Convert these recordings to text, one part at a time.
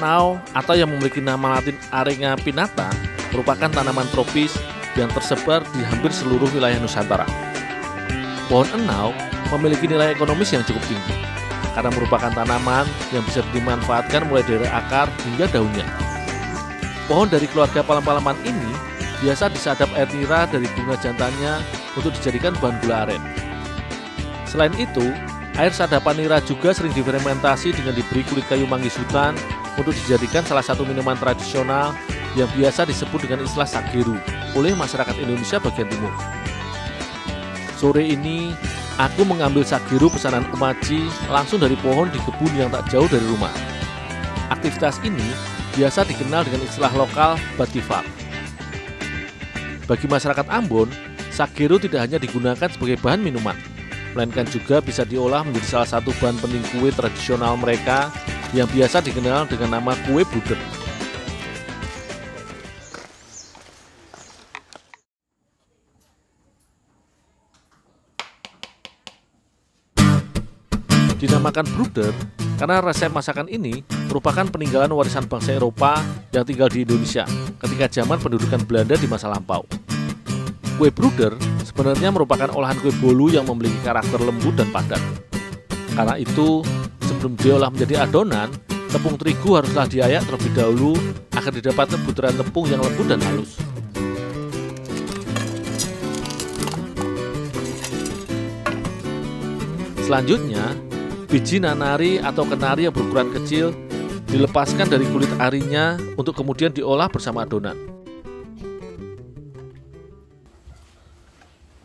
enau atau yang memiliki nama latin Arenga pinnata merupakan tanaman tropis yang tersebar di hampir seluruh wilayah Nusantara. Pohon enau memiliki nilai ekonomis yang cukup tinggi karena merupakan tanaman yang bisa dimanfaatkan mulai dari akar hingga daunnya. Pohon dari keluarga palem-paleman ini biasa disadap air nira dari bunga jantannya untuk dijadikan bahan gula aren. Selain itu, air sadapan nira juga sering difermentasi dengan diberi kulit kayu manggis hutan untuk dijadikan salah satu minuman tradisional yang biasa disebut dengan istilah sageru oleh masyarakat Indonesia bagian timur. Sore ini, aku mengambil sageru pesanan Umaji langsung dari pohon di kebun yang tak jauh dari rumah. Aktivitas ini biasa dikenal dengan istilah lokal batifak. Bagi masyarakat Ambon, sageru tidak hanya digunakan sebagai bahan minuman, melainkan juga bisa diolah menjadi salah satu bahan penting kue tradisional mereka yang biasa dikenal dengan nama kue bruder. Dinamakan bruder karena resep masakan ini merupakan peninggalan warisan bangsa Eropa yang tinggal di Indonesia ketika zaman pendudukan Belanda di masa lampau. Kue bruder sebenarnya merupakan olahan kue bolu yang memiliki karakter lembut dan padat. Karena itu, sebelum diolah menjadi adonan, tepung terigu haruslah diayak terlebih dahulu agar didapatkan butiran tepung yang lembut dan halus. Selanjutnya, biji nanari atau kenari yang berukuran kecil dilepaskan dari kulit arinya untuk kemudian diolah bersama adonan.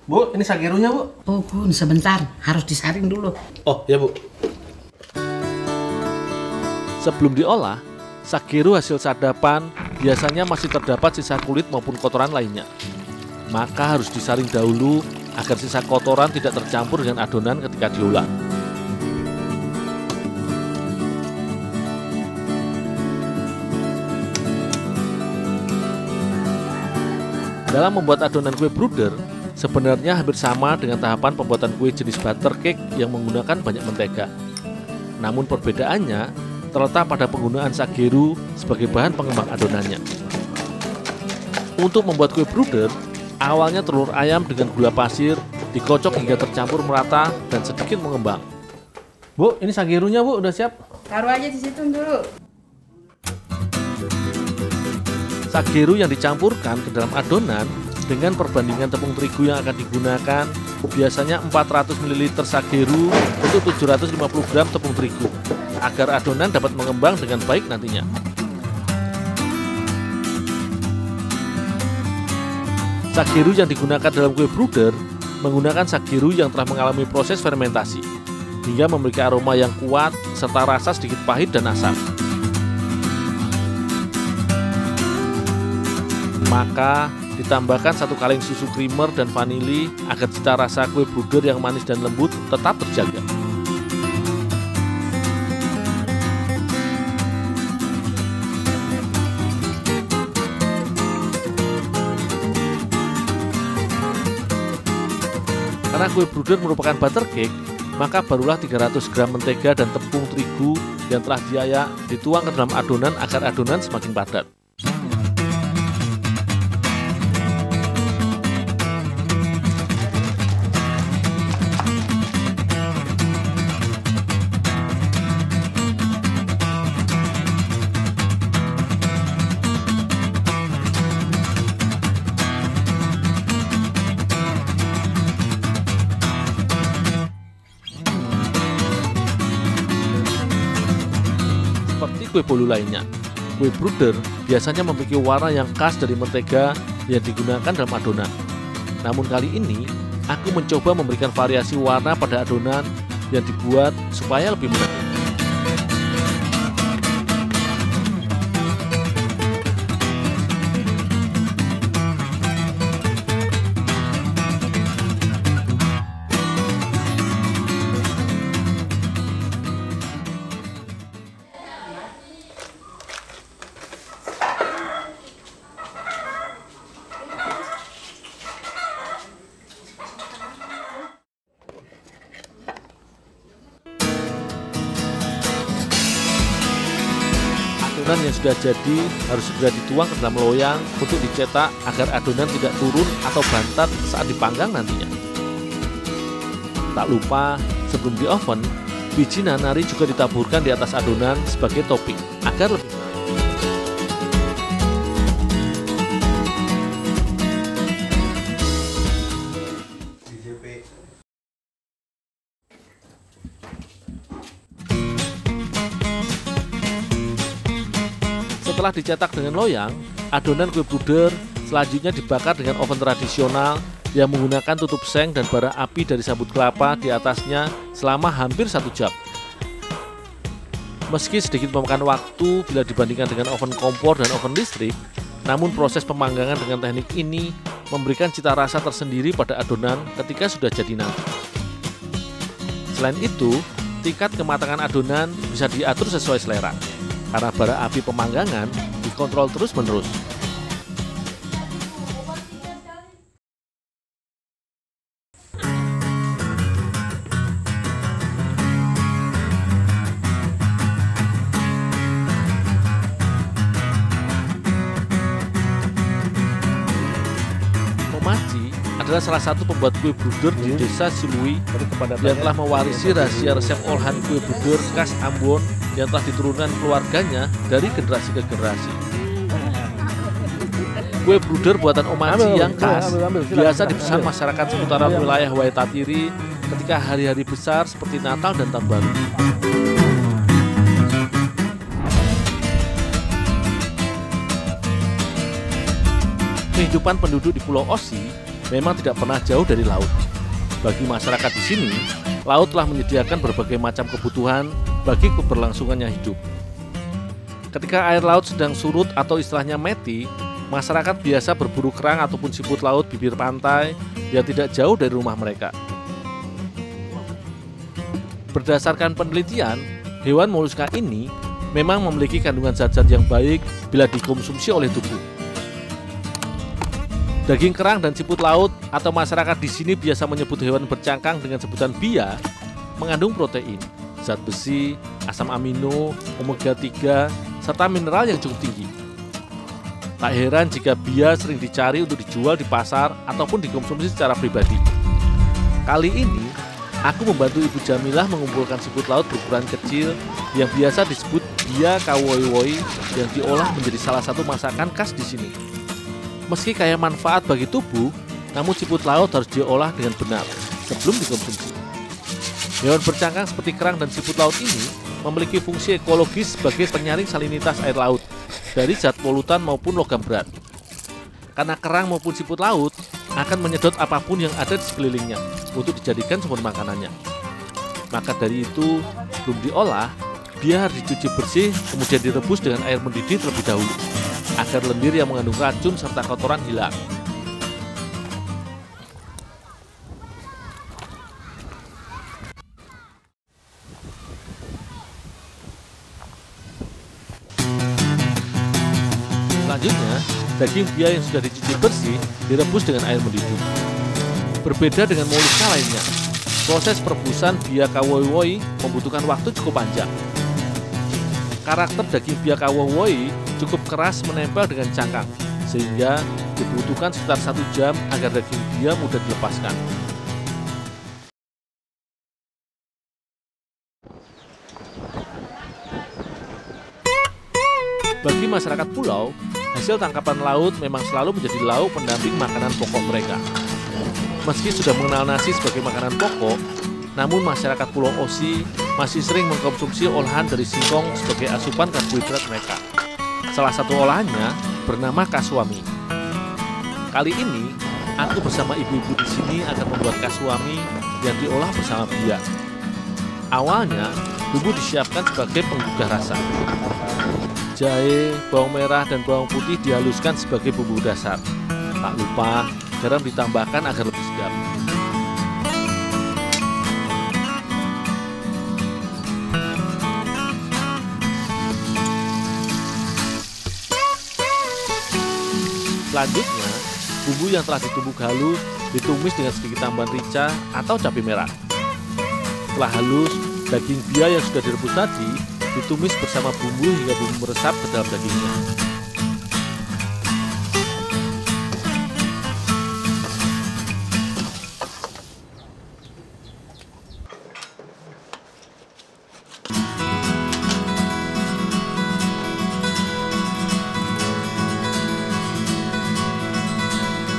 Bu, ini sagerunya, Bu. Oh, Bun, sebentar. Harus disaring dulu. Oh, ya, Bu. Sebelum diolah, sageru hasil sadapan biasanya masih terdapat sisa kulit maupun kotoran lainnya. Maka harus disaring dahulu agar sisa kotoran tidak tercampur dengan adonan ketika diolah. Dalam membuat adonan kue bruder, sebenarnya hampir sama dengan tahapan pembuatan kue jenis butter cake yang menggunakan banyak mentega. Namun perbedaannya terletak pada penggunaan sageru sebagai bahan pengembang adonannya. Untuk membuat kue bruder, awalnya telur ayam dengan gula pasir dikocok hingga tercampur merata dan sedikit mengembang. Bu, ini sagerunya, Bu, udah siap? Taruh aja di situ dulu. Sageru yang dicampurkan ke dalam adonan dengan perbandingan tepung terigu yang akan digunakan biasanya 400 ml sageru untuk 750 gram tepung terigu agar adonan dapat mengembang dengan baik nantinya. Sageru yang digunakan dalam kue bruder menggunakan sageru yang telah mengalami proses fermentasi hingga memiliki aroma yang kuat serta rasa sedikit pahit dan asam. Maka ditambahkan 1 kaleng susu creamer dan vanili agar cita rasa kue bruder yang manis dan lembut tetap terjaga. Karena kue bruder merupakan butter cake, maka barulah 300 gram mentega dan tepung terigu yang telah diayak dituang ke dalam adonan agar adonan semakin padat. Seperti kue bolu lainnya, kue bruder biasanya memiliki warna yang khas dari mentega yang digunakan dalam adonan. Namun kali ini, aku mencoba memberikan variasi warna pada adonan yang dibuat supaya lebih menarik. adonan yang sudah jadi harus segera dituang ke dalam loyang untuk dicetak agar adonan tidak turun atau bantat saat dipanggang nantinya. Tak lupa, sebelum di oven, biji nanari juga ditaburkan di atas adonan sebagai topping agar lebih menarik. Setelah dicetak dengan loyang, adonan kue bruder selanjutnya dibakar dengan oven tradisional yang menggunakan tutup seng dan bara api dari sabut kelapa di atasnya selama hampir 1 jam. Meski sedikit memakan waktu bila dibandingkan dengan oven kompor dan oven listrik, namun proses pemanggangan dengan teknik ini memberikan cita rasa tersendiri pada adonan ketika sudah jadi nanti. Selain itu, tingkat kematangan adonan bisa diatur sesuai selera, karena bara api pemanggangan dikontrol terus-menerus. Momachi adalah salah satu pembuat kue bruder di desa Silui yang telah mewarisi rahasia resep olahan kue bruder khas Ambon yang telah diturunkan keluarganya dari generasi ke generasi. Kue bruder buatan Omachi yang khas biasa dipesan masyarakat seputaran wilayah Waitatiri ketika hari-hari besar seperti Natal dan Tahun Baru. Kehidupan penduduk di Pulau Osi memang tidak pernah jauh dari laut. Bagi masyarakat di sini, laut telah menyediakan berbagai macam kebutuhan bagi keberlangsungannya hidup. Ketika air laut sedang surut atau istilahnya mati, masyarakat biasa berburu kerang ataupun siput laut bibir pantai yang tidak jauh dari rumah mereka. Berdasarkan penelitian, hewan moluska ini memang memiliki kandungan zat-zat yang baik bila dikonsumsi oleh tubuh. Daging kerang dan siput laut atau masyarakat di sini biasa menyebut hewan bercangkang dengan sebutan bia, mengandung protein, zat besi, asam amino, omega 3, serta mineral yang cukup tinggi. Tak heran jika bia sering dicari untuk dijual di pasar ataupun dikonsumsi secara pribadi. Kali ini, aku membantu Ibu Jamilah mengumpulkan siput laut berukuran kecil yang biasa disebut bia kawoiwoi yang diolah menjadi salah satu masakan khas di sini. Meski kaya manfaat bagi tubuh, namun siput laut harus diolah dengan benar sebelum dikonsumsi. Hewan bercangkang seperti kerang dan siput laut ini memiliki fungsi ekologis sebagai penyaring salinitas air laut dari zat polutan maupun logam berat. Karena kerang maupun siput laut akan menyedot apapun yang ada di sekelilingnya untuk dijadikan sumber makanannya. Maka dari itu, sebelum diolah, dia harus dicuci bersih kemudian direbus dengan air mendidih terlebih dahulu agar lendir yang mengandung racun serta kotoran hilang. Selanjutnya, daging bia yang sudah dicuci bersih direbus dengan air mendidih. Berbeda dengan moluska lainnya, proses perebusan bia kawoiwoi membutuhkan waktu cukup panjang. Karakter daging bia kawoiwoi cukup keras menempel dengan cangkang, sehingga dibutuhkan sekitar 1 jam agar daging bia mudah dilepaskan. Bagi masyarakat pulau, hasil tangkapan laut memang selalu menjadi lauk pendamping makanan pokok mereka. Meski sudah mengenal nasi sebagai makanan pokok, namun masyarakat Pulau Osi masih sering mengkonsumsi olahan dari singkong sebagai asupan karbohidrat mereka. Salah satu olahannya bernama kaswami. Kali ini, aku bersama ibu-ibu di sini akan membuat kaswami yang diolah bersama bia. Awalnya, bumbu disiapkan sebagai penggugah rasa. Jahe, bawang merah, dan bawang putih dihaluskan sebagai bumbu dasar. Tak lupa, garam ditambahkan agar lebih sedap. Selanjutnya, bumbu yang telah ditumbuk halus ditumis dengan sedikit tambahan rica atau cabai merah. Setelah halus, daging bia yang sudah direbus tadi ditumis bersama bumbu hingga bumbu meresap ke dalam dagingnya.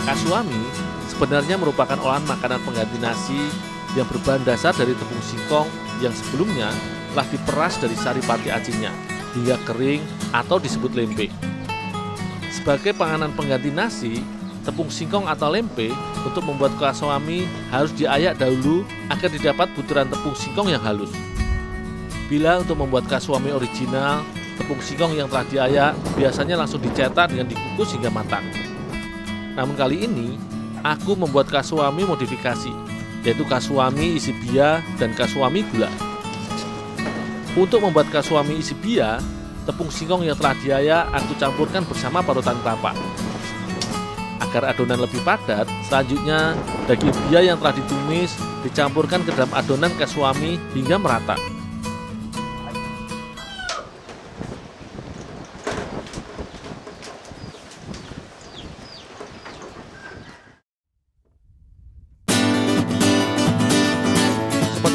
Kasuami sebenarnya merupakan olahan makanan pengganti nasi yang berbahan dasar dari tepung singkong yang sebelumnya telah diperas dari sari pati acinya hingga kering atau disebut lempe. Sebagai panganan pengganti nasi, tepung singkong atau lempe untuk membuat kasuami harus diayak dahulu agar didapat butiran tepung singkong yang halus. Bila untuk membuat kasuami original, tepung singkong yang telah diayak biasanya langsung dicetak dengan dikukus hingga matang. Namun kali ini, aku membuat kasuami modifikasi, yaitu kasuami isi bia dan kasuami gula. Untuk membuat kasuami isi bia, tepung singkong yang telah diayak aku campurkan bersama parutan kelapa. Agar adonan lebih padat, selanjutnya daging bia yang telah ditumis dicampurkan ke dalam adonan kasuami hingga merata.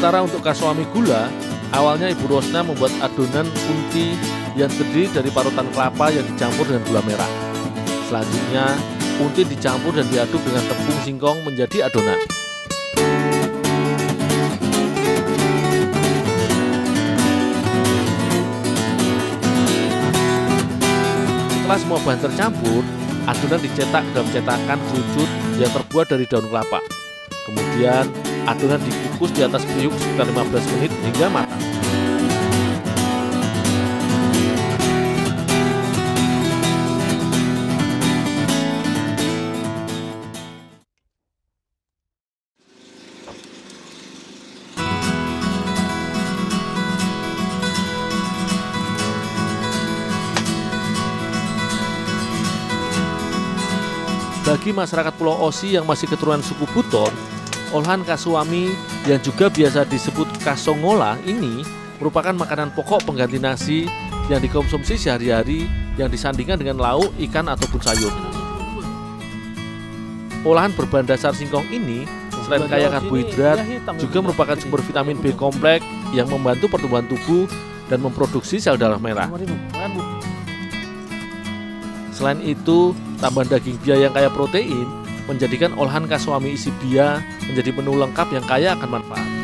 Sementara untuk kasuami gula, awalnya Ibu Rosna membuat adonan kunti yang terdiri dari parutan kelapa yang dicampur dengan gula merah. Selanjutnya, kunti dicampur dan diaduk dengan tepung singkong menjadi adonan. Setelah semua bahan tercampur, adonan dicetak dalam cetakan kerucut yang terbuat dari daun kelapa. Kemudian, adonan dikukus di atas periuk sekitar 15 menit hingga matang. Bagi masyarakat Pulau Osi yang masih keturunan suku Buton, olahan kasuami yang juga biasa disebut kasongola ini merupakan makanan pokok pengganti nasi yang dikonsumsi sehari-hari yang disandingkan dengan lauk, ikan, ataupun sayur. Olahan berbahan dasar singkong ini selain kaya karbohidrat juga merupakan sumber vitamin B kompleks yang membantu pertumbuhan tubuh dan memproduksi sel darah merah. Selain itu, tambahan daging bia yang kaya protein menjadikan olahan kasuami isi bia menjadi menu lengkap yang kaya akan manfaat.